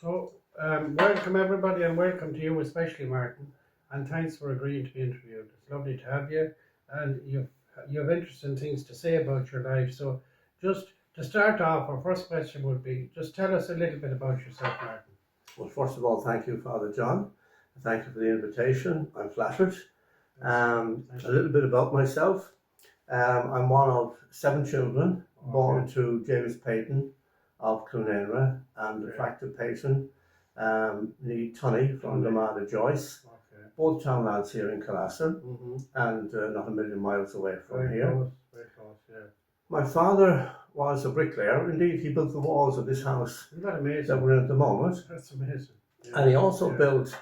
So, welcome everybody, and welcome to you, especially Martin. And thanks for agreeing to be interviewed. It's lovely to have you, and you have interesting things to say about your life. So, just to start off, our first question would be: just tell us a little bit about yourself, Martin. Well, first of all, thank you, Father John. Thank you for the invitation. I'm flattered. A little bit about myself. I'm one of 7 children born to James Peyton of Clonenra and the attractive Peyton, Lee Tunney from Lamada Joyce, both townlands here in Calassar, and not a million miles away from Very here. close, very close, yeah. My father was a bricklayer. Indeed, he built the walls of this house Isn't that amazing? that we're in at the moment. That's amazing. Yeah. And he also built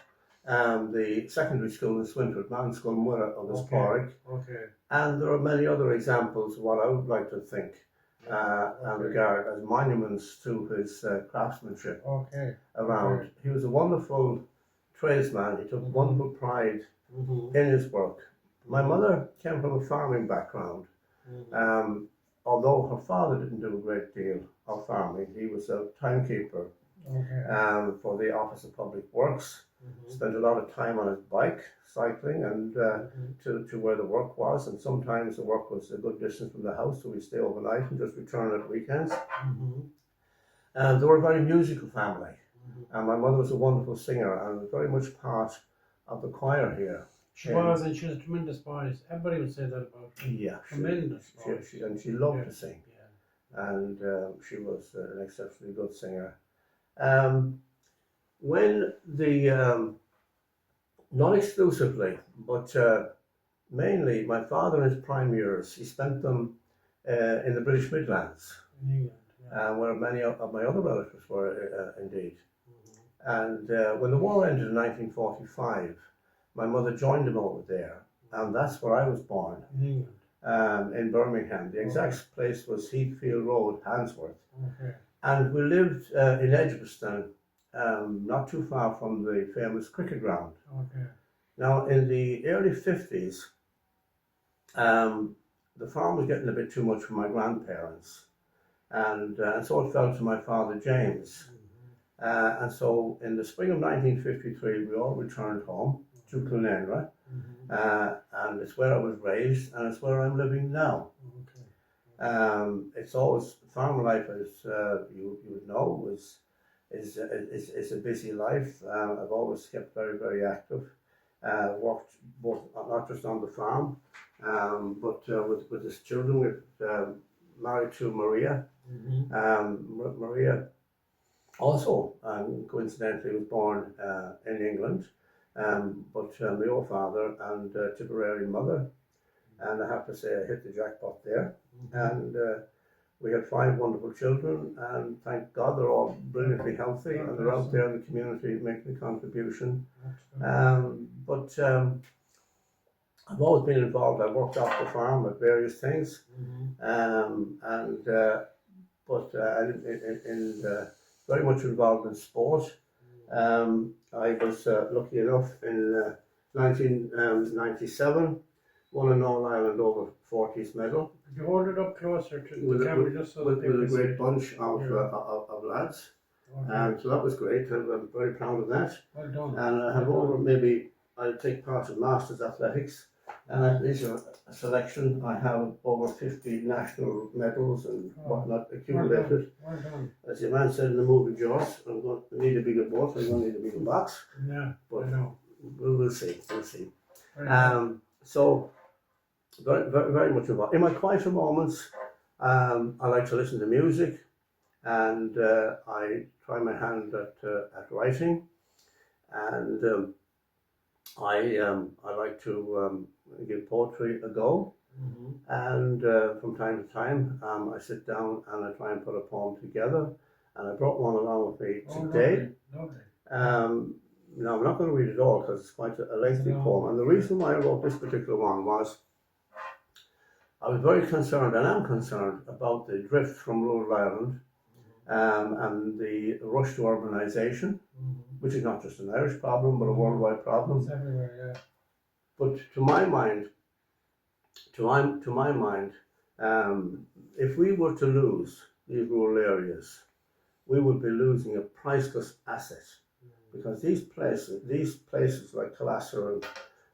the secondary school in Swinford, Manskull Murra of this park. Okay. And there are many other examples of what I would like to think and regard as monuments to his craftsmanship around. Okay. He was a wonderful tradesman. He took wonderful pride in his work. My mother came from a farming background. Although her father didn't do a great deal of farming, he was a timekeeper for the Office of Public Works. Spent a lot of time on his bike, cycling, and to where the work was. And sometimes the work was a good distance from the house, so we'd stay overnight and just return at weekends. And they were a very musical family. And my mother was a wonderful singer and very much part of the choir here. She was, and she was a tremendous voice. Everybody would say that about her. Yeah, Tremendous voice. She loved to sing. Yeah. And she was an exceptionally good singer. When the, not exclusively, but mainly my father in his prime years, he spent them in the British Midlands, In England, where many of my other relatives were indeed. And when the war ended in 1945, my mother joined him over there, and that's where I was born, in England. in Birmingham. The exact place was Heathfield Road, Handsworth. Okay. And we lived in Edgbaston, not too far from the famous cricket ground. Okay. Now, in the early 50s, the farm was getting a bit too much for my grandparents, and so it fell to my father James. And so in the spring of 1953, we all returned home to Clonenra, and it's where I was raised, and it's where I'm living now. It's always farm life, as you would know, is a busy life. I've always kept very, very active. Worked both not just on the farm, but with his children. We're married to Maria. Maria also, coincidentally, was born in England, but my old father and Tipperary mother. And I have to say I hit the jackpot there. And we had 5 wonderful children, and thank God they're all brilliantly healthy and they're out there in the community making a contribution. But I've always been involved. I worked off the farm at various things, but very much involved in sport. I was lucky enough in 1997. Won an All-Ireland over 40s medal. Could you hold it up closer to the camera just so with that a great bunch of lads. So that was great, and I'm very proud of that. Well done. And I have I take part in Masters Athletics, and that is a selection. I have over 50 national medals and whatnot accumulated. Well done. As the man said in the movie Jaws, I'm going to need a bigger boat, I'm going to need a bigger box. Yeah, but I know. We'll see. So, very, very, very much involved. In my quieter moments, I like to listen to music, and I try my hand at writing, and I like to give poetry a go, and from time to time I sit down and I try and put a poem together, and I brought one along with me today. Lovely. Now, I'm not going to read it all because it's quite a lengthy poem, and the reason why I wrote this particular one was I was very concerned, and am concerned, about the drift from rural Ireland and the rush to urbanisation, which is not just an Irish problem but a worldwide problem. It's everywhere, yeah. But to my mind, if we were to lose these rural areas, we would be losing a priceless asset, because these places like Colossar and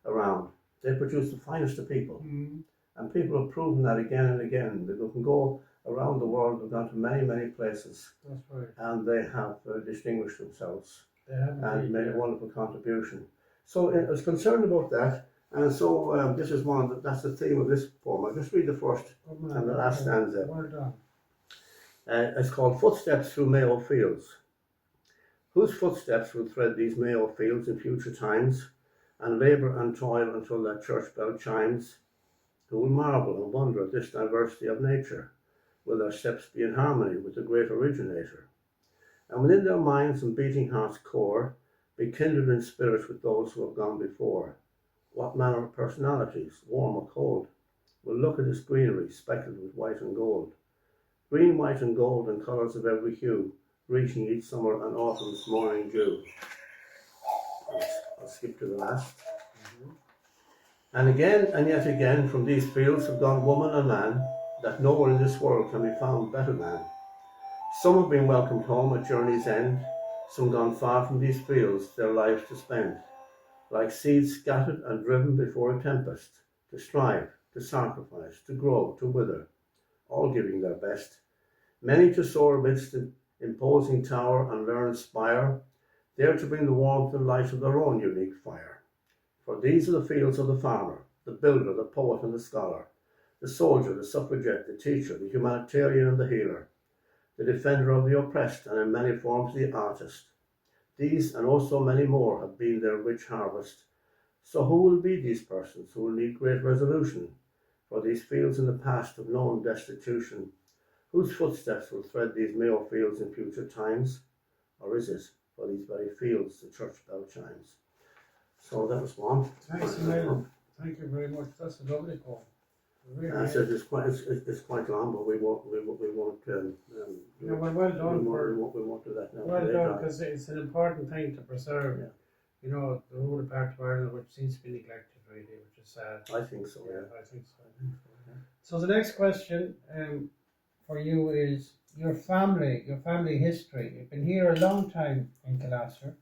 around, they produce the finest of people. And people have proven that again and again. They can go around the world, they've gone to many, many places. That's right. And they have distinguished themselves They have and made a yeah. wonderful contribution. So I was concerned about that. And so this is that's the theme of this poem. I'll just read the first and the last stanza. Well done. It's called Footsteps Through Mayo Fields. Whose footsteps will thread these Mayo fields in future times, and labour and toil until that church bell chimes? Who will marvel and wonder at this diversity of nature? Will their steps be in harmony with the great originator? And within their minds and beating hearts' core, be kindled in spirit with those who have gone before. What manner of personalities, warm or cold, will look at this greenery speckled with white and gold? Green, white and gold and colours of every hue, greeting each summer and autumn's morning dew. I'll skip to the last. And again and yet again from these fields have gone woman and man, that nowhere in this world can be found better than. Some have been welcomed home at journey's end, some gone far from these fields their lives to spend, like seeds scattered and driven before a tempest, to strive, to sacrifice, to grow, to wither, all giving their best. Many to soar amidst the imposing tower and learned spire, there to bring the warmth and light of their own unique fire. For these are the fields of the farmer, the builder, the poet and the scholar, the soldier, the suffragette, the teacher, the humanitarian and the healer, the defender of the oppressed, and in many forms the artist. These and also many more have been their rich harvest. So who will be these persons who will need great resolution? For these fields in the past have known destitution. Whose footsteps will thread these Mayo fields in future times? Or is it for these very fields the church bell chimes? So that was one. Thanks, Emil. Thank you very much. That's a lovely poem. Really I said it's quite long, but we won't. Yeah, well done. We won't do that now. Well done, because it's an important thing to preserve. Yeah. You know, the rural part of Ireland, which seems to be neglected, really, which is sad. I think so. Yeah. I think so. So the next question for you is your family history. You've been here a long time in Colossar,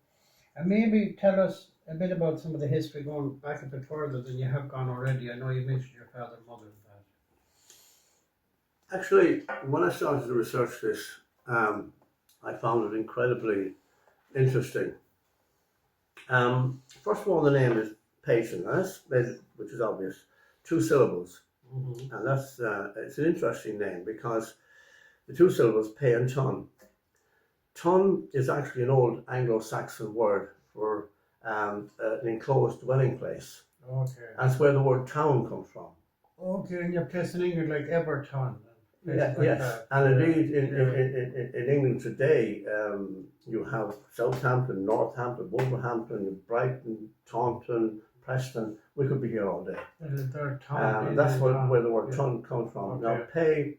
and maybe tell us a bit about some of the history going back a bit further than you have gone already. I know you mentioned your father and mother and that. Actually, when I started to research this, I found it incredibly interesting. First of all, the name is Peyton, which is obvious, 2 syllables, and that's it's an interesting name because the 2 syllables, Pey and Ton. Ton is actually an old Anglo-Saxon word for an enclosed dwelling place. Okay. That's where the word town comes from. Okay, and your place in England, like Everton. Yeah, like yes, that. and indeed in England today, you have Southampton, Northampton, Wolverhampton, Brighton, Taunton, Preston. We could be here all day. That's where the word ton comes from. Okay. Now, Pey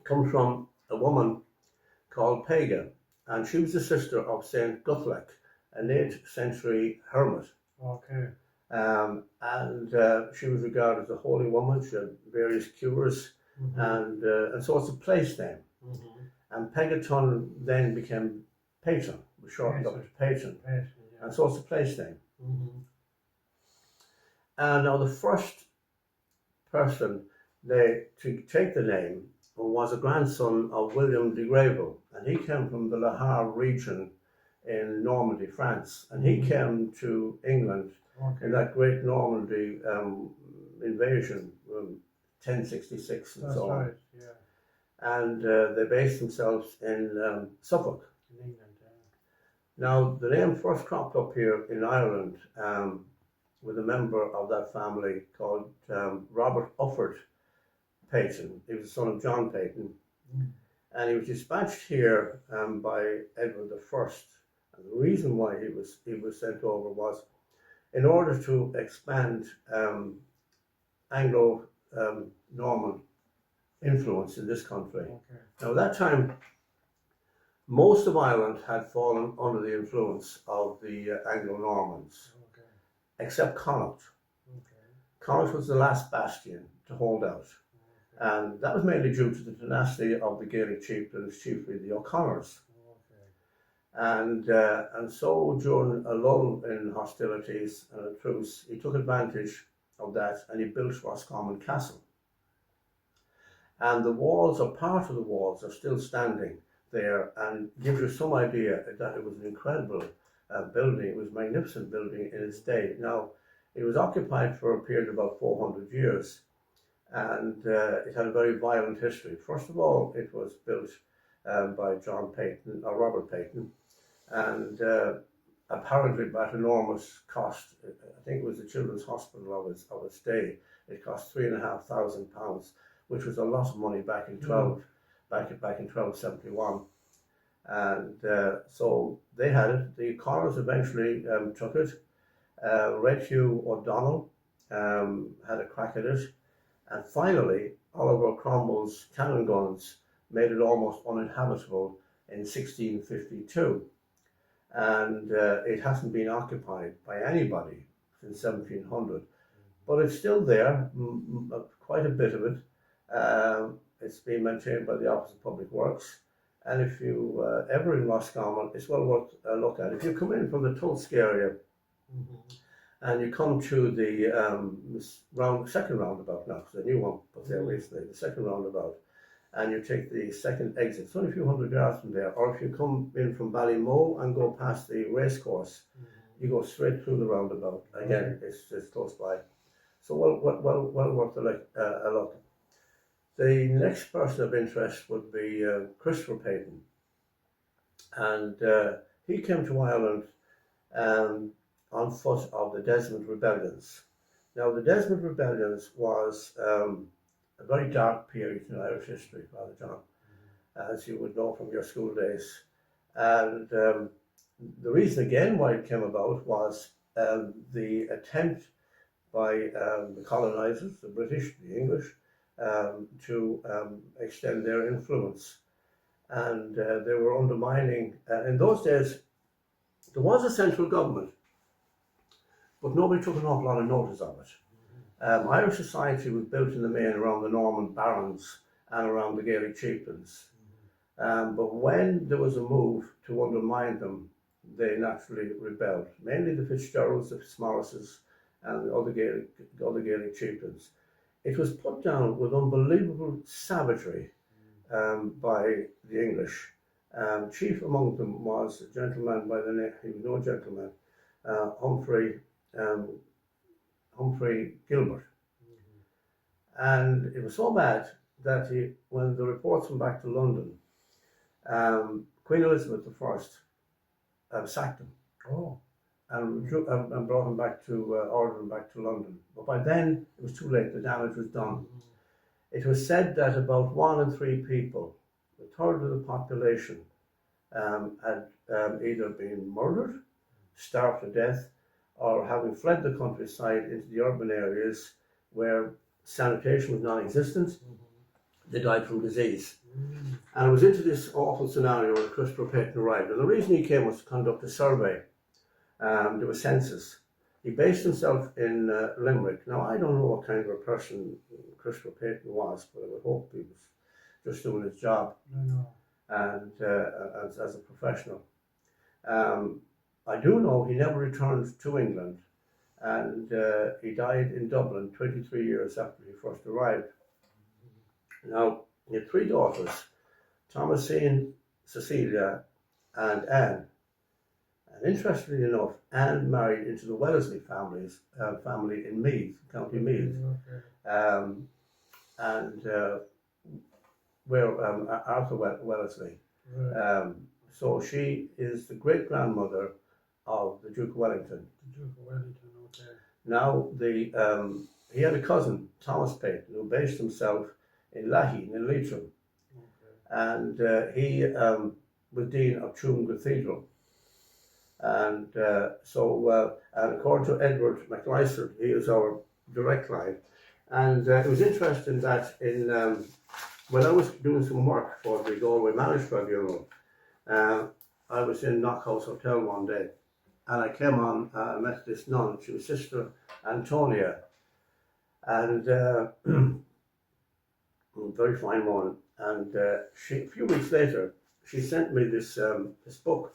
comes from a woman called Pega, and she was the sister of Saint Guthlac, an 8th century hermit. Okay. And she was regarded as a holy woman. She had various cures. And so it's a place name. And Pegaton then became Peyton, was shortened up to Peyton. And so it's a place name. And now the first person to take the name was a grandson of William de Greville, and he came from the Le Havre region in Normandy, France, and he came to England in that great Normandy invasion. 1066 and so on. Right, yeah. And they based themselves in Suffolk. In England, yeah. Now, the name first cropped up here in Ireland with a member of that family called Robert Ufford Peyton. He was the son of John Peyton. And he was dispatched here by Edward I. And the reason why he was sent over was in order to expand Anglo Norman influence in this country. Okay. Now, at that time, most of Ireland had fallen under the influence of the Anglo-Normans, except Connaught. Connaught was the last bastion to hold out. And that was mainly due to the tenacity of the Gaelic chieftains, chiefly the O'Connors. And so during a lull in hostilities and a truce, he took advantage of that and he built Roscommon Castle. And the walls, or part of the walls, are still standing there, and gives you some idea that it was an incredible building. It was a magnificent building in its day. Now, it was occupied for a period of about 400 years, and it had a very violent history. First of all, it was built by John Peyton, or Robert Peyton, and apparently at enormous cost. I think it was the Children's Hospital of its day. It cost £3,500, which was a lot of money back in back in 1271. And so they had it. The Connors eventually took it. Red Hugh O'Donnell had a crack at it, and finally Oliver Cromwell's cannon guns made it almost uninhabitable in 1652, and it hasn't been occupied by anybody since 1700, but it's still there, quite a bit of it. It's been maintained by the Office of Public Works, and if you ever in Roscommon, it's well worth a look at. If you come in from the Tulsk area, and you come to the second roundabout now, because a new one put there recently, the second roundabout, and you take the second exit. It's only a few hundred yards from there. Or if you come in from Ballymoe and go past the racecourse, you go straight through the roundabout. Again, it's close by. So well worth a look. The next person of interest would be Christopher Peyton, and he came to Ireland on foot of the Desmond Rebellions. Now, the Desmond Rebellions was a very dark period in Irish history, Father John, as you would know from your school days. And the reason again why it came about was the attempt by the colonizers, the British, the English, to extend their influence. And they were undermining, in those days, there was a central government, but nobody took an awful lot of notice of it. Irish society was built in the main around the Norman barons and around the Gaelic chieftains. But when there was a move to undermine them, they naturally rebelled. Mainly the Fitzgeralds, the Fitzmaurices, and the other Gaelic chieftains. It was put down with unbelievable savagery by the English. Chief among them was a gentleman by the name, he was no gentleman, Humphrey Gilbert. And it was so bad that when the reports went back to London, Queen Elizabeth I sacked him. And brought him back to, ordered him back to London. But by then, it was too late, the damage was done. It was said that about 1 in 3 people, a third of the population, had either been murdered, starved to death, or having fled the countryside into the urban areas where sanitation was non-existent, they died from disease. And it was into this awful scenario where Christopher Peyton arrived. And the reason he came was to conduct a survey. There was census. He based himself in Limerick. Now, I don't know what kind of a person Christopher Peyton was, but I would hope he was just doing his job and as a professional. I do know he never returned to England, and he died in Dublin 23 years after he first arrived. Now, he had 3 daughters, Thomasine, Cecilia, and Anne. And interestingly enough, Anne married into the Wellesley family in Meath, County Meath, where Arthur Wellesley. So she is the great-grandmother of the Duke of Wellington. The Duke of Wellington, okay. Now, he had a cousin, Thomas Peyton, who based himself in Laheen, in Leitrim. And he was Dean of Tuam Cathedral. And and according to Edward MacLyster, he is our direct line. And it was interesting that when I was doing some work for the Galway Managed Tribunal, I was in Knockhouse Hotel one day, and I came on, I met this nun, she was Sister Antonia, and very fine woman. And a few weeks later, she sent me this book,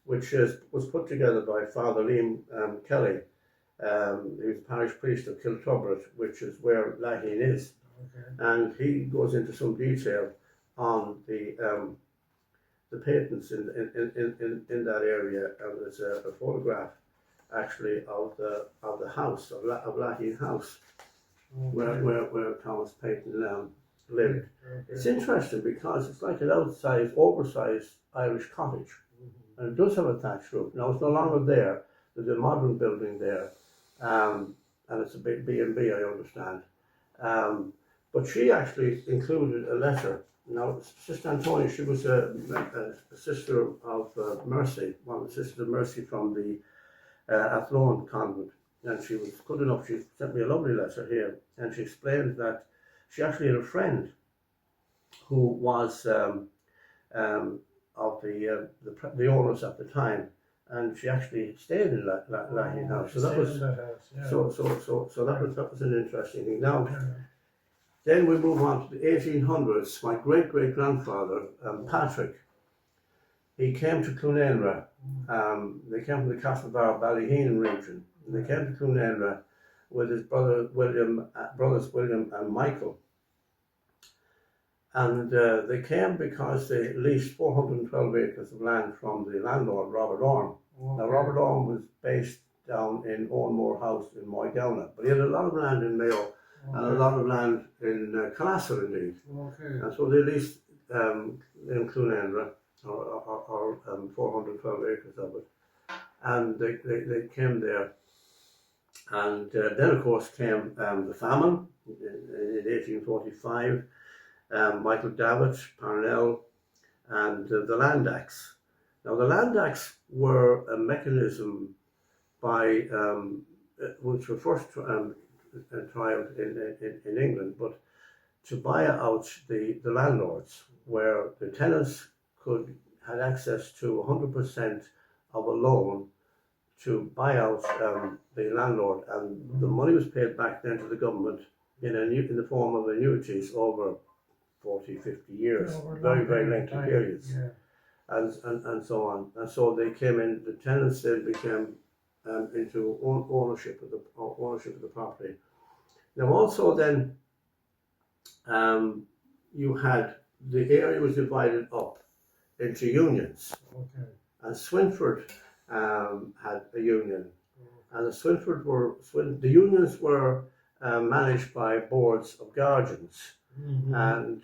which was put together by Father Liam Kelly. He was parish priest of Kiltubret, which is where Laheen is. Okay. And he goes into some detail on the Peytons in that area. And there's a photograph actually of the house of Laheen House, Okay. where Thomas Peyton lived. Okay. It's interesting because it's like an oversized Irish cottage, and it does have a thatched roof. Now it's no longer there. There's a modern building there, and it's a big B&B, I understand. But she actually included a letter. Now, Sister Antonia, she was a sister of Mercy, one of the Sisters of Mercy from the Athlone convent, and she was good enough. She sent me a lovely letter here, and she explained that she actually had a friend who was of the owners at the time, and she actually stayed in Laheen House. So that was that was an interesting thing. Now, then we move on to the 1800s. My great grandfather Patrick, he came to Clunenra. They came from the Castlebar Ballyheen region. And they came to Clunenra with his brothers William and Michael. And they came because they leased 412 acres of land from the landlord, Robert Orme. Okay. Now, Robert Orme was based down in Owenmore House in Moygowney, but he had a lot of land in Mayo and a lot of land in Calassar, indeed. Okay. And so they leased in Clunenra, or 412 acres of it. And they came there. And then, of course, came the famine in 1845. Michael Davitt, Parnell, and the Land Acts. Now, the Land Acts were a mechanism by which were first trialed in England, but to buy out the landlords, where the tenants had access to 100% of a loan to buy out the landlord, and the money was paid back then to the government in the form of annuities over 40, 50 years, very lengthy periods, and so on. And so they came in. The tenants then became into ownership of the property. Now, also then, you had the area was divided up into unions, and Swinford had a union, and the unions were managed by boards of guardians. And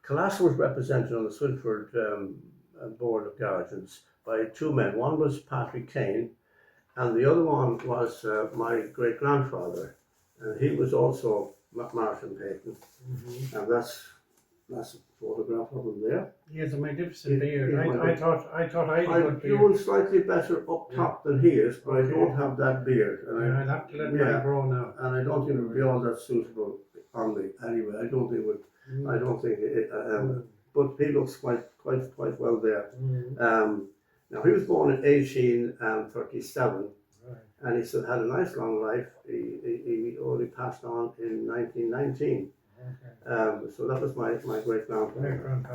Calassar was represented on the Swinford board of guardians by two men. One was Patrick Kane, and the other one was my great grandfather, and he was also Martin Peyton. And that's a photograph of him there. He has a magnificent beard. I thought I had a good beard. I'm slightly better up top than he is, but I don't have that beard. And I'll have to let mine grow now. And I don't think it would be all that suitable on me anyway. I don't think it would. I don't think it. But he looks quite well there. Now he was born in 1837, and he had a nice long life. He only passed on in 1919. So that was my great grandfather.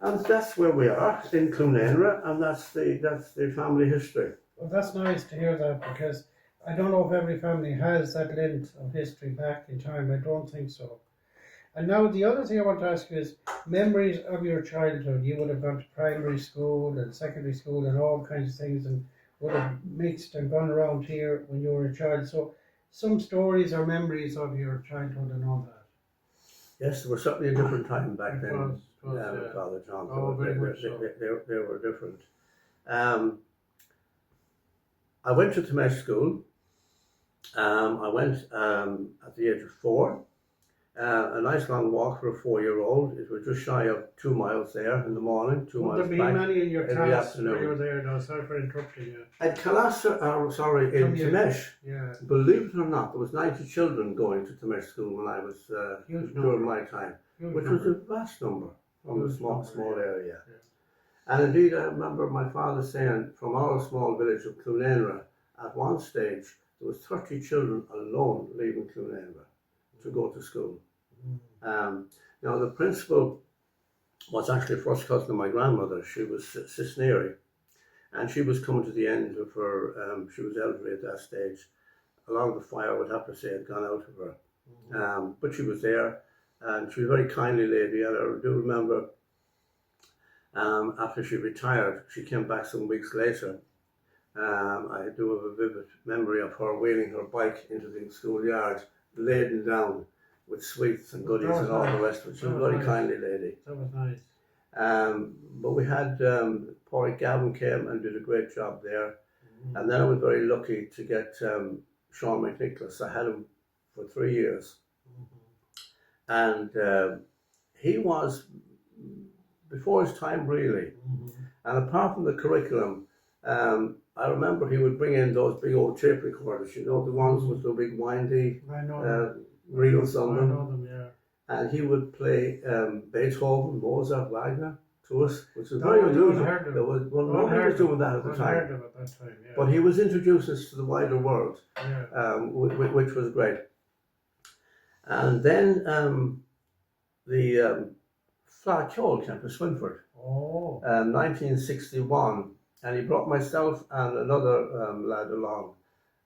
And that's where we are in Clunenra, and that's the family history. Well, that's nice to hear that, because I don't know if every family has that length of history back in time. I don't think so. And now the other thing I want to ask you is memories of your childhood. You would have gone to primary school and secondary school and all kinds of things, and would have mixed and gone around here when you were a child. So some stories or memories of your childhood and all that. Yes, there was certainly a different time back then, was, Father John. Oh, very much so. They were different. I went to Temesh School. I went at the age of 4. A nice long walk for a 4-year-old. It was just shy of 2 miles there in the morning, 2 miles back. Would there be many in your in class the when you were there? No, sorry for interrupting you. At Calassar, in Temesh, believe it or not, there was 90 children going to Temesh School when I was during my time, which was a vast number from a small area. And indeed, I remember my father saying from our small village of Clunenra, at one stage there was 30 children alone leaving Clunenra to go to school. Now the principal was actually a first cousin of my grandmother. She was Cisneri, and she was coming to the end of her, she was elderly at that stage. A lot of the fire, I would have to say, had gone out of her. But she was there, and she was a very kindly lady, and I do remember after she retired, she came back some weeks later. I do have a vivid memory of her wheeling her bike into the schoolyard, laden down with sweets and goodies and all the rest of it. She was a very kindly lady. That was nice. But we had Porrick Gavin came and did a great job there. And then I was very lucky to get Sean McNicholas. I had him for 3 years. And he was before his time, really. And apart from the curriculum, I remember he would bring in those big old tape recorders, you know, the ones with the big windy reels on them. I know them, yeah. And he would play Beethoven, Mozart, Wagner to us, which was very unusual. There was nobody was doing that at the time. Yeah. But he was introducing us to the wider world, which was great. And then the Flag Cole came to Swinford, 1961, and he brought myself and another lad along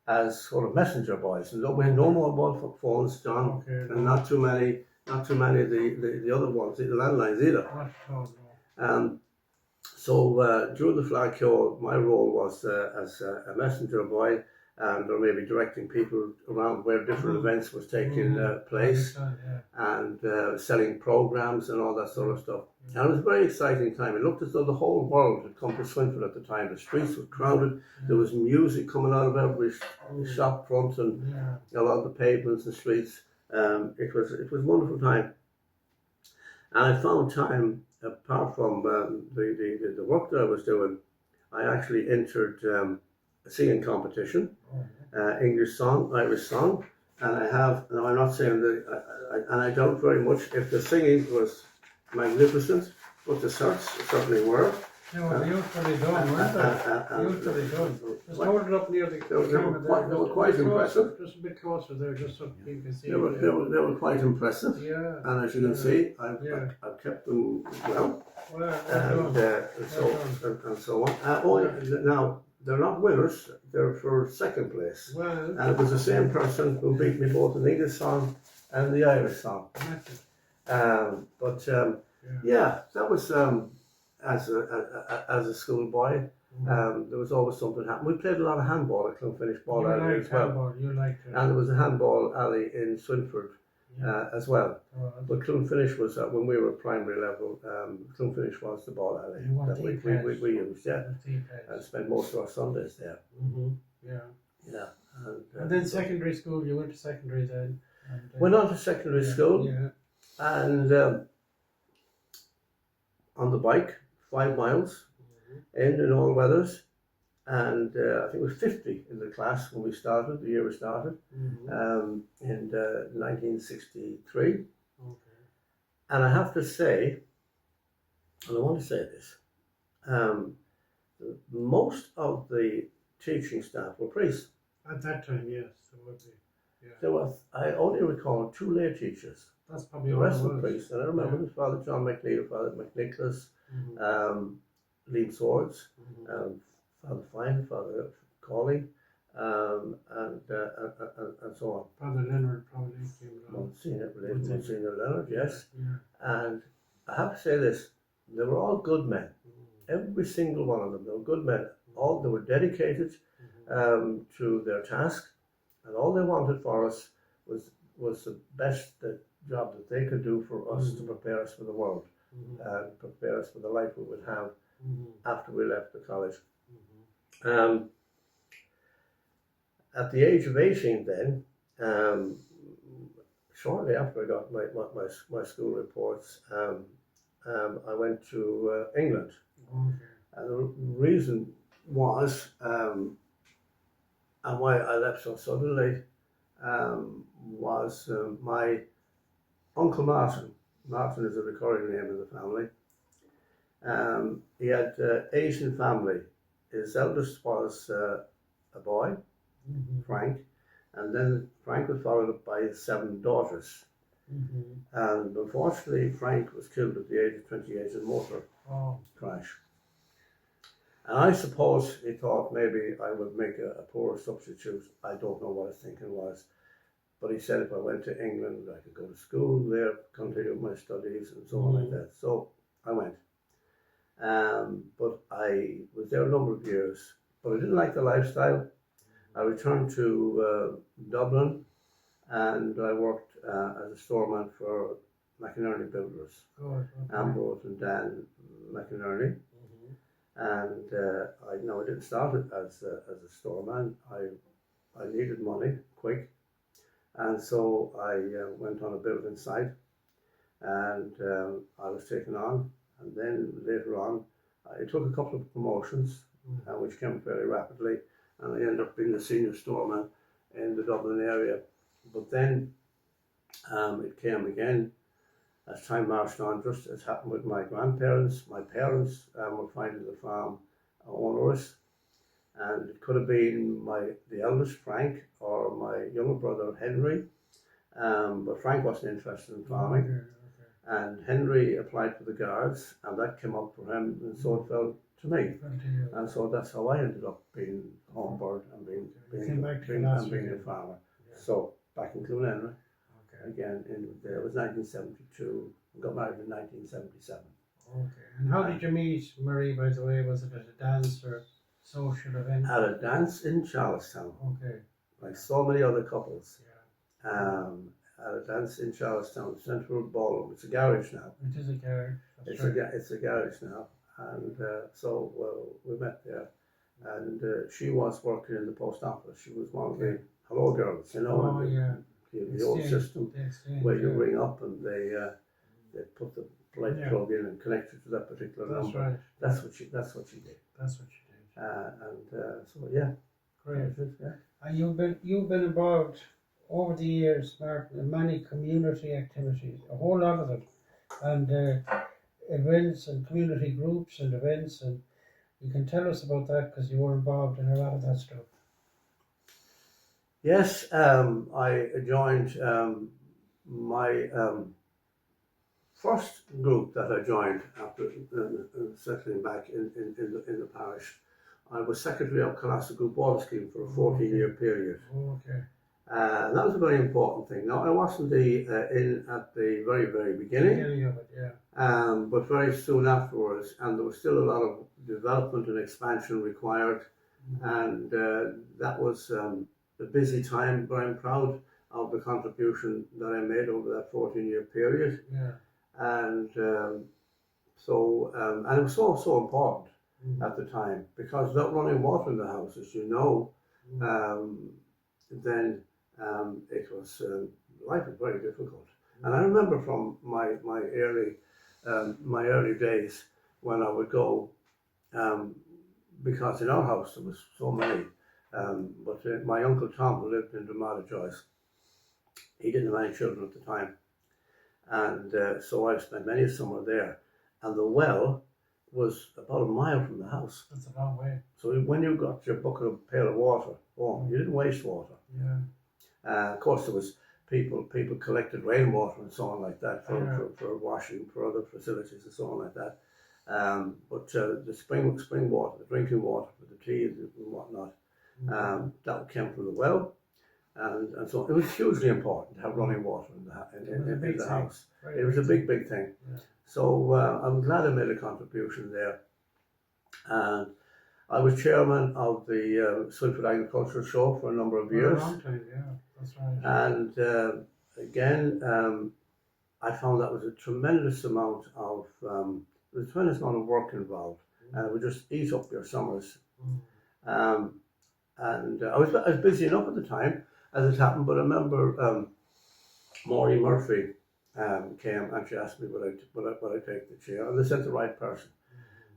as sort of messenger boys. And we had no mobile phones, John, and not too many of the other ones, the landlines either. So during the Flag Cole, my role was as a messenger boy, and or maybe directing people around where different events was taking place, and selling programs and all that sort of stuff. And it was a very exciting time. It looked as though the whole world had come to Swinford at the time. The streets were crowded. There was music coming out of every shop front and a lot of the pavements and streets. It was a wonderful time. And I found time, apart from the work that I was doing, I actually entered a singing competition, English song, Irish song, and I have, now I'm not saying that, and I doubt very much if the singing was magnificent, but the certs certainly were. No, they usually done, weren't they? Usually done. Just hold it up near the camera. They were quite impressive. Just a bit closer there, just so people can see. They were quite impressive. Yeah. And as you can see, I've kept them well. And so on. Now, they're not winners, they're for second place. Well, and it was the same person who beat me both in the English song and the Irish song. That was as a schoolboy. There was always something happening. We played a lot of handball at Clonfinish Ball Alley as well. You liked it. And there was a handball alley in Swinford as well. But Clonfinish was when we were primary level. Clonfinish was the ball alley that we used, and spent most of our Sundays there. And then secondary school, you went to secondary then. Went on to secondary school, and on the bike, 5 miles, in all weathers, and I think it was 50 in the class when we started, the year we started, in 1963. And I have to say, and I want to say this, most of the teaching staff were priests. At that time, yes, there would be. There was, I only recall 2 lay teachers. That's probably the rest were priests. And I remember Father John McLeod, Father McNicholas, Liam Swords, Father Fine, Father Cawley, and so on. Father Leonard probably came around. Monsignor Leonard, yes. And I have to say this, they were all good men. Every single one of them, they were good men. All they were dedicated to their task, and all they wanted for us was the best job that they could do for us to prepare us for the world, and prepare us for the life we would have after we left the college. At the age of 18 then, shortly after I got my school reports, I went to England. And the reason was, and why I left so suddenly, was my Uncle Martin. Martin is a recurring name in the family. He had Asian family. His eldest was a boy, Frank, and then Frank was followed up by his 7 daughters. And unfortunately, Frank was killed at the age of 28 in a motor crash. And I suppose he thought maybe I would make a poor substitute. I don't know what his thinking was. But he said if I went to England, I could go to school there, continue my studies and so on like that. So I went. But I was there a number of years. But I didn't like the lifestyle. I returned to Dublin and I worked as a storeman for McInerney Builders, Ambrose and Dan McInerney. And I didn't start it as a storeman. I needed money quick, and so I went on a building site, and I was taken on. And then later on, I took a couple of promotions, which came very rapidly, and I ended up being the senior storeman in the Dublin area. But then it came again as time marched on, just as happened with my grandparents. My parents were finding the farm onerous, and it could have been the eldest, Frank, or my younger brother, Henry. But Frank wasn't interested in farming. And Henry applied for the Guards, and that came up for him, and so it fell to me. And so that's how I ended up being home bird and being a farmer. So back in Clonenry. Again, it was 1972. I got married in 1977. Okay. And how did you meet Marie, by the way? Was it at a dance or social event? At a dance in Charlestown. Okay. Like so many other couples. Yeah. At a dance in Charlestown, Central Ballroom. It's a garage now. It is a garage. It's a garage now. And so we met there. And she was working in the post office. She was one of the hello girls, you know. The old system where you ring up and they put the light plug in and connect it to that particular number. Right. That's what she did. That's what she did. So yeah. Great. Yeah. And you've been involved over the years, Martin, in many community activities, a whole lot of them, and events and community groups and events, and you can tell us about that because you were involved in a lot of that stuff. Yes, I joined my first group that I joined after settling back in the parish. I was secretary of Colossal Group Water Scheme for a 14-year period. Okay. That was a very important thing. Now, I wasn't in at the very, very beginning, of it, yeah. But very soon afterwards, and there was still a lot of development and expansion required, and that was a busy time, but I'm proud of the contribution that I made over that 14-year period. Yeah. And and it was so important at the time, because without running water in the house, as you know, then it was life was very difficult. And I remember from my early days when I would go, because in our house there was so many. But my uncle Tom, who lived in Dromada Joyce, he didn't have any children at the time, and so I spent many a summer there. And the well was about a mile from the house. That's a long way. So when you got your bucket of pail of water, you didn't waste water. Yeah. Of course, there was people collected rainwater and so on like that for washing, for other facilities and so on like that. But the spring water, the drinking water for the tea and whatnot, that came from the well, and so it was hugely important to have running water in the house. It was a big thing. Yeah. So I'm glad I made a contribution there, and I was chairman of the Swinford Agricultural Show for a number of years. For a long time, yeah, that's right. And again, I found that was a tremendous amount of work involved, and it would just eat up your summers. And I was busy enough at the time as it happened, but I remember Maureen Murphy came and she asked me would I take the chair, and they sent the right person,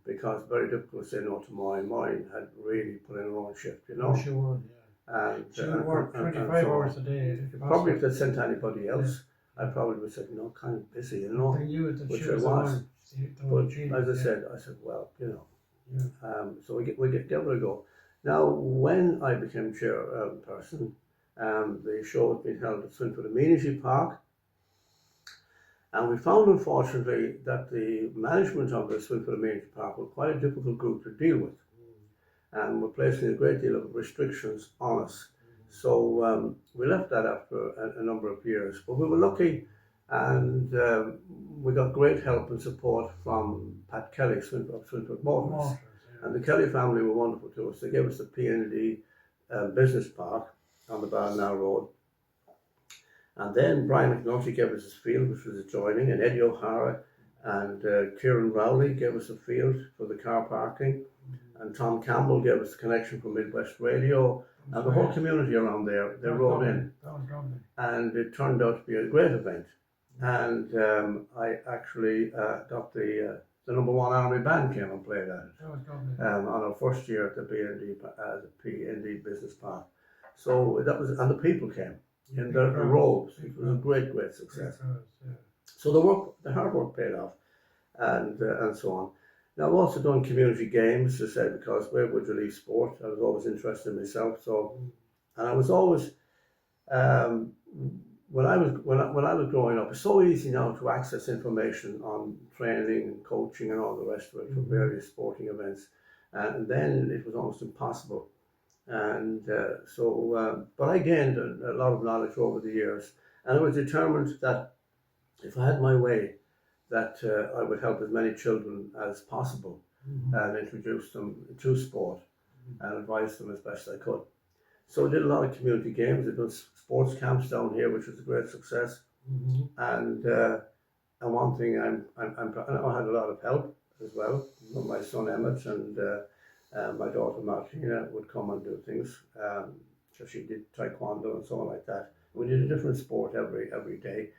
because it's very difficult to say no to Maureen. Maureen had really put in her own shift, you know. She would, yeah. And she would work 25 hours a day. Probably if they sent anybody else, I probably would have said, no, kind of busy, you know, which I was. But as I said, well, you know, so we give it a go. Now, when I became chairperson, the show had been held at Swinford Amenity Park, And we found, unfortunately, that the management of the Swinford Amenity Park was quite a difficult group to deal with, and were placing a great deal of restrictions on us. So we left that after a number of years. But we were lucky, and we got great help and support from Pat Kelly of Swinford Motors. And the Kelly family were wonderful to us. They gave us the P&D business park on the Ballinall Road. And then Brian McNulty gave us his field, which was adjoining, and Eddie O'Hara and Kieran Rowley gave us a field for the car parking, and Tom Campbell gave us the connection from Midwest Radio, and the whole community around there, they wrote in. And it turned out to be a great event. And I actually got the number one army band came and played at it on our first year at the P&D Business Park. So that was, and the people came in the robes. It was a great success. So the hard work paid off, and so on. Now I've also done community games, as I said, because we would release sport. I was always interested in myself. So, and I was always when I was growing up, it's so easy now to access information on training and coaching and all the rest of it from various sporting events, and then it was almost impossible. And but I gained a lot of knowledge over the years, and I was determined that if I had my way, that I would help as many children as possible and introduce them to sport and advise them as best I could. So I did a lot of community games. I did sports camps down here, which was a great success. And one thing I had a lot of help as well from my son Emmett and my daughter Martina would come and do things. So she did taekwondo and so on like that. We did a different sport every day.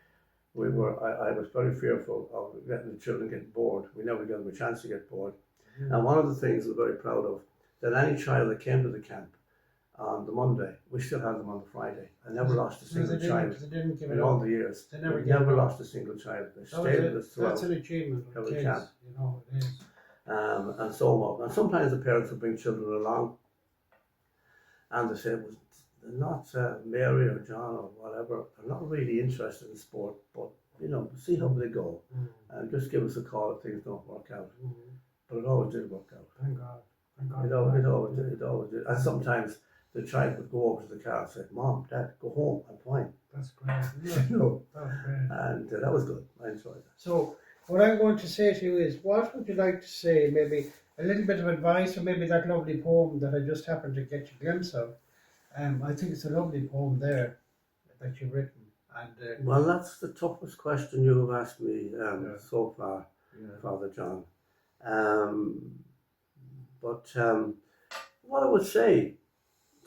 I was very fearful of letting the children get bored. We never gave them a chance to get bored. And one of the things we're very proud of, that any child that came to the camp on the Monday, we still had them on the Friday. I never lost a single child in all the years. They never lost a single child. They stayed with us throughout. That's an achievement of every kids, camp. you know, it is. And so on. And sometimes the parents would bring children along, and they say, well, they're not Mary or John or whatever, they're not really interested in sport, but you know, see how they go, and just give us a call if things don't work out. But it always did work out. Thank God. Thank God. It always did. And sometimes the child would go over to the car and say, "Mom, Dad, go home. I'm fine." That's great. You know, That's great. and that was good. I enjoyed that. So, what I'm going to say to you is, what would you like to say? Maybe a little bit of advice, or maybe that lovely poem that I just happened to get a glimpse of. I think it's a lovely poem there that you've written. And well, that's the toughest question you have asked me so far, Father John. But what I would say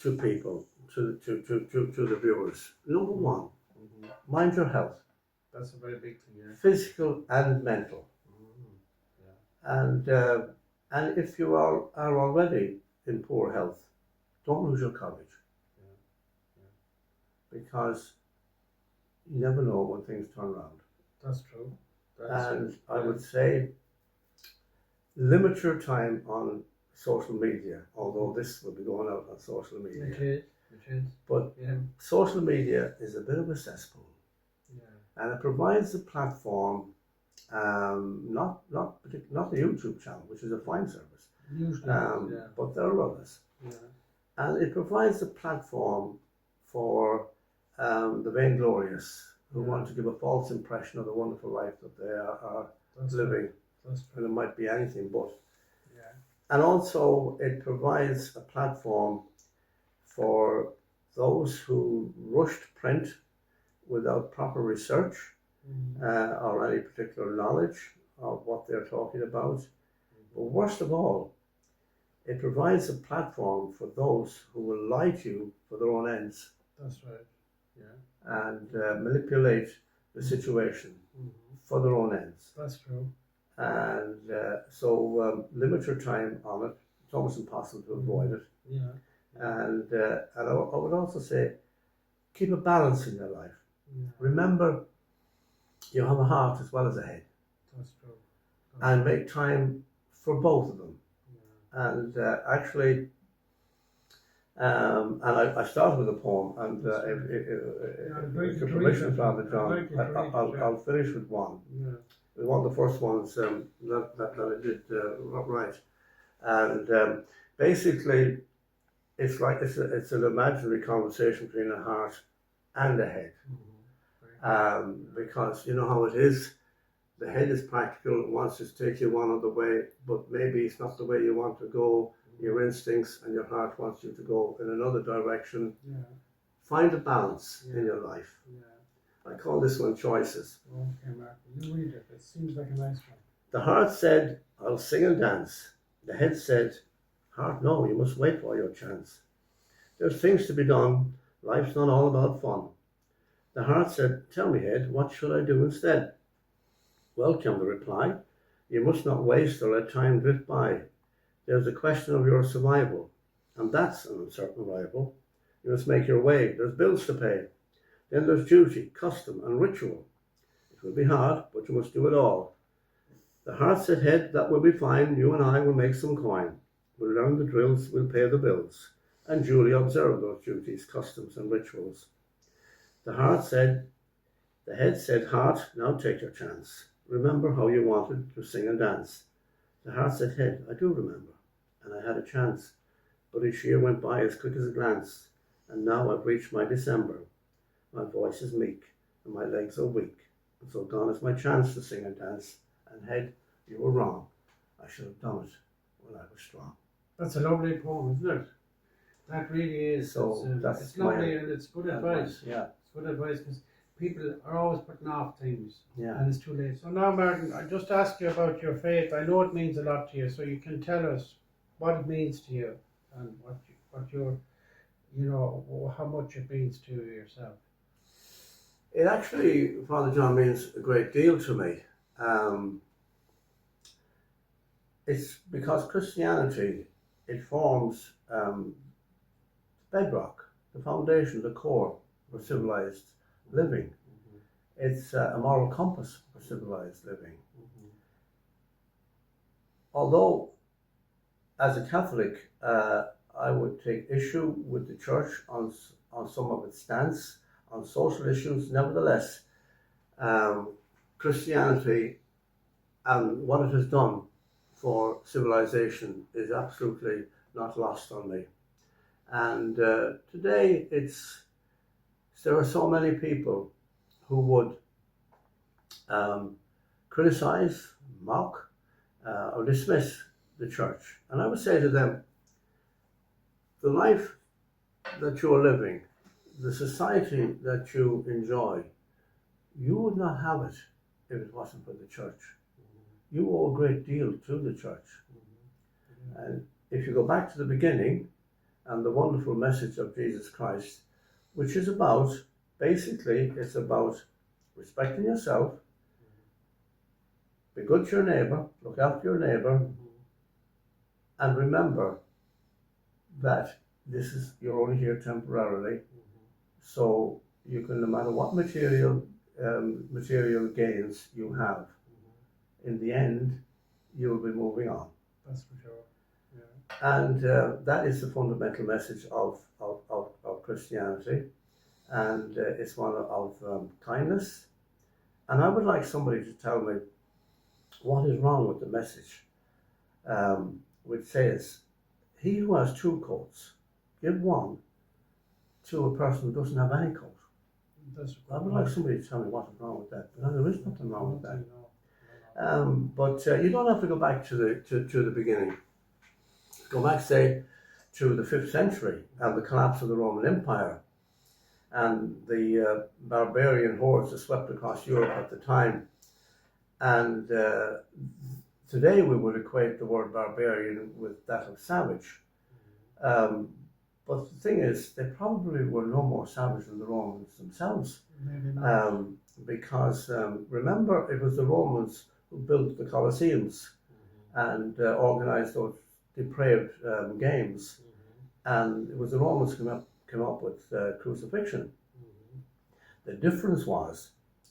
to people, to the viewers, number one, mind your health. That's a very big thing, yeah. Physical and mental. And if you are already in poor health, don't lose your courage. Because you never know when things turn around. That's true. I would say, limit your time on social media, although this will be going out on social media. It is. But social media is a bit of a cesspool. And it provides a platform, not the YouTube channel, which is a fine service, usually, but there are others. And it provides a platform for the vainglorious who want to give a false impression of the wonderful life that they are living. And it might be anything but. And also it provides a platform for those who rushed print without proper research or any particular knowledge of what they're talking about. But worst of all, it provides a platform for those who will lie to you for their own ends. That's right. And manipulate the situation for their own ends. That's true. And so limit your time on it. It's almost impossible to avoid it. And I would also say, keep a balance in your life. Remember, you have a heart as well as a head. That's true. And make time for both of them. And actually, And I started with a poem, and with your permission, Father John, I'll finish with one. Yeah. One of the first ones that I did right. And basically, it's like it's an imaginary conversation between a heart and a head. Because you know how it is. The head is practical, wants to take you one other way, but maybe it's not the way you want to go. Your instincts and your heart wants you to go in another direction. Yeah. Find a balance in your life. Yeah. I call this one choices. Okay, Mark, you read it. It seems like a nice one. The heart said, I'll sing and dance. The head said, heart, no, you must wait for your chance. There's things to be done. Life's not all about fun. The heart said, tell me, head, what should I do instead? Well, came the reply, you must not waste or let time drift by. There's a question of your survival, and that's an uncertain rival. You must make your way, there's bills to pay. Then there's duty, custom, and ritual. It will be hard, but you must do it all. The heart said, head, that will be fine, you and I will make some coin. We'll learn the drills, we'll pay the bills, and duly observe those duties, customs, and rituals. The head said, heart, now take your chance. Remember how you wanted to sing and dance. The heart said, head, I do remember, and I had a chance, but each year went by as quick as a glance, and now I've reached my December. My voice is meek, and my legs are weak, and so gone is my chance to sing and dance, and head, you were wrong. I should have done it when I was strong. That's a lovely poem, isn't it? That really is. So it's lovely and it's good advice. Yeah. It's good advice because people are always putting off things, Yeah. and it's too late. So now, Martin, I just asked you about your faith. I know it means a lot to you, so you can tell us what it means to you and what your, you know, how much it means to yourself. It actually, Father John, means a great deal to me. It's because Christianity, it forms bedrock, the foundation, the core for civilized living. It's a moral compass for civilized living. Although, as a Catholic, I would take issue with the Church on some of its stance on social issues. Nevertheless, Christianity and what it has done for civilization is absolutely not lost on me. And today, there are so many people who would criticize, mock, or dismiss the Church. And I would say to them, the life that you're living, the society that you enjoy, you would not have it if it wasn't for the Church. You owe a great deal to the Church. And if you go back to the beginning and the wonderful message of Jesus Christ, which is about, basically, it's about respecting yourself, be good to your neighbour, look after your neighbour, and remember that you're only here temporarily, so you can, no matter what material gains you have, in the end, you'll be moving on. That's for sure. Yeah. And that is the fundamental message of Christianity, and it's one of kindness. And I would like somebody to tell me what is wrong with the message, which says, he who has two coats, give one to a person who doesn't have any coat. I would like somebody to tell me what is wrong with that. No, there is nothing wrong with that. But you don't have to go back to the beginning. Go back, say, to the 5th century and the collapse of the Roman Empire and the barbarian hordes that swept across Europe at the time. And today we would equate the word barbarian with that of savage. But the thing is, they probably were no more savage than the Romans themselves. Maybe not. Because remember, it was the Romans who built the Colosseums and organized those depraved games. And it was the Romans who came up with crucifixion. The difference was,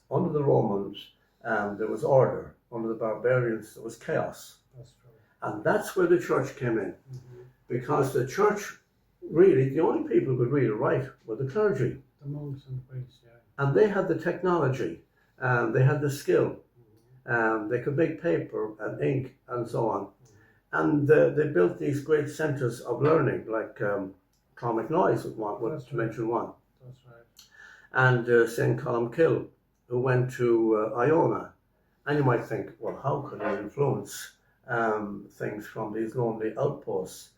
under the Romans, there was order. Under the barbarians, there was chaos. That's true. And that's where the Church came in. Because the Church really the only people who could read or write were the clergy. The monks and priests, yeah. And they had the technology, they had the skill, they could make paper and ink and so on. And they built these great centres of learning, like Clonmacnoise, to mention one. That's right. And St. Columkill, who went to Iona. And you might think, well, how could he influence things from these lonely outposts?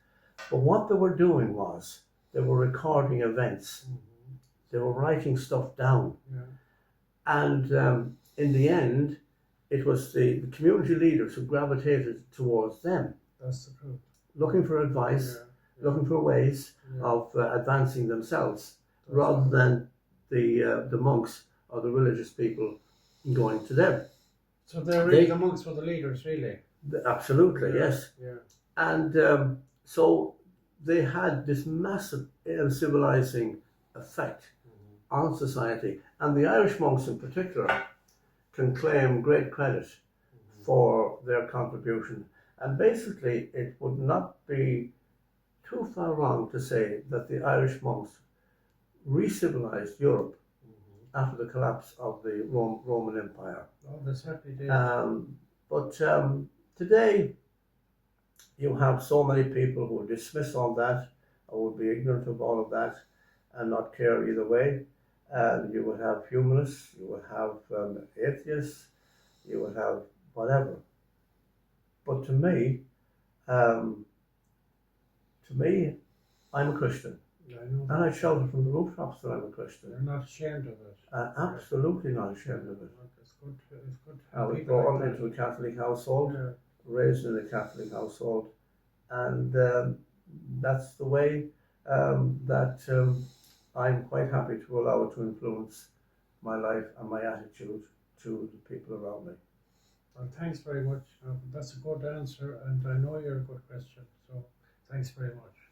But what they were doing was they were recording events. They were writing stuff down. Yeah. And in the end, it was the community leaders who gravitated towards them. That's the truth. Looking for advice, looking for ways of advancing themselves, That's rather right. than the monks or the religious people going to them. So the monks were the leaders, really. Absolutely, yes. Yeah. And so they had this massive civilizing effect on society. And the Irish monks in particular can claim great credit for their contribution. And basically, it would not be too far wrong to say that the Irish monks re-civilized Europe after the collapse of the Roman Empire. Oh, they certainly did. But today, you have so many people who dismiss all that, or would be ignorant of all of that, and not care either way. And you would have humanists, you would have atheists, you would have whatever. But to me, I'm a Christian. I know. And I shout it from the rooftops that I'm a Christian. They're not ashamed of it. Absolutely not ashamed of it. It's good. It's good. I was born into a Catholic household, Yeah. raised in a Catholic household, and that's the way that I'm quite happy to allow it to influence my life and my attitude to the people around me. Well, thanks very much. That's a good answer, and I know you're a good Christian. So, thanks very much.